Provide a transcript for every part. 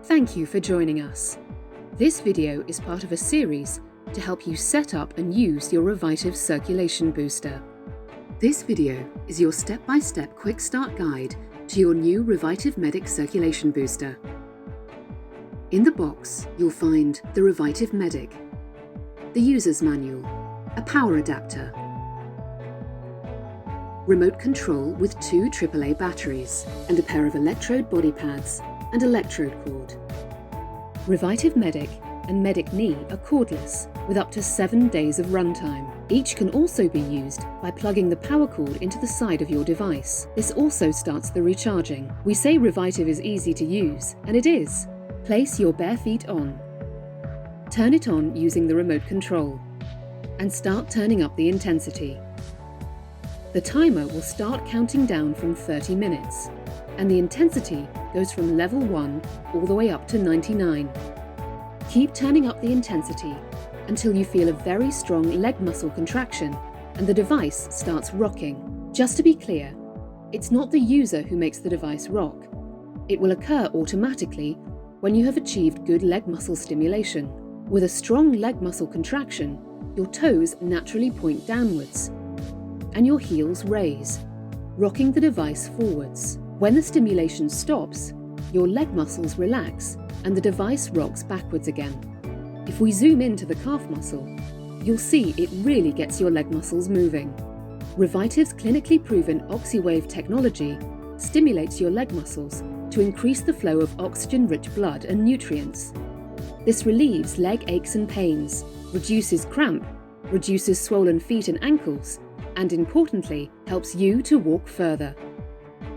Thank you for joining us. This video is part of a series to help you set up and use your Revitive circulation booster. This video is your step-by-step quick start guide to your new Revitive Medic circulation booster. In the box, you'll find the Revitive Medic, the user's manual, a power adapter, remote control with 2 AAA batteries, and a pair of electrode body pads and electrode cord. Revitive Medic and Medic Knee are cordless, with up to 7 days of runtime. Each can also be used by plugging the power cord into the side of your device. This also starts the recharging. We say Revitive is easy to use, and it is. Place your bare feet on. Turn it on using the remote control, and start turning up the intensity. The timer will start counting down from 30 minutes, and the intensity goes from level 1 all the way up to 99. Keep turning up the intensity until you feel a very strong leg muscle contraction and the device starts rocking. Just to be clear, it's not the user who makes the device rock. It will occur automatically when you have achieved good leg muscle stimulation. With a strong leg muscle contraction, your toes naturally point downwards and your heels raise, rocking the device forwards. When the stimulation stops, your leg muscles relax and the device rocks backwards again. If we zoom into the calf muscle, you'll see it really gets your leg muscles moving. Revitive's clinically proven OxyWave technology stimulates your leg muscles to increase the flow of oxygen-rich blood and nutrients. This relieves leg aches and pains, reduces cramp, reduces swollen feet and ankles, and importantly, helps you to walk further.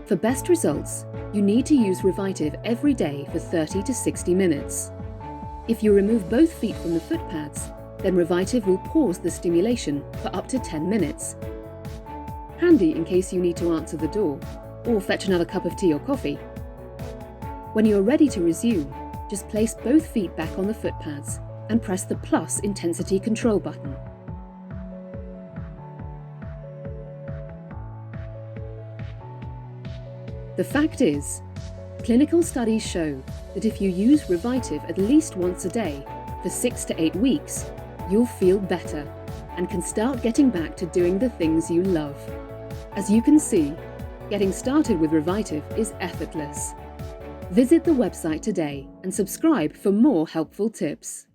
For best results, you need to use Revitive every day for 30 to 60 minutes. If you remove both feet from the foot pads, then Revitive will pause the stimulation for up to 10 minutes. Handy in case you need to answer the door or fetch another cup of tea or coffee. When you're ready to resume, just place both feet back on the foot pads and press the plus intensity control button. The fact is, clinical studies show that if you use Revitive at least once a day for 6 to 8 weeks, you'll feel better and can start getting back to doing the things you love. As you can see, getting started with Revitive is effortless. Visit the website today and subscribe for more helpful tips.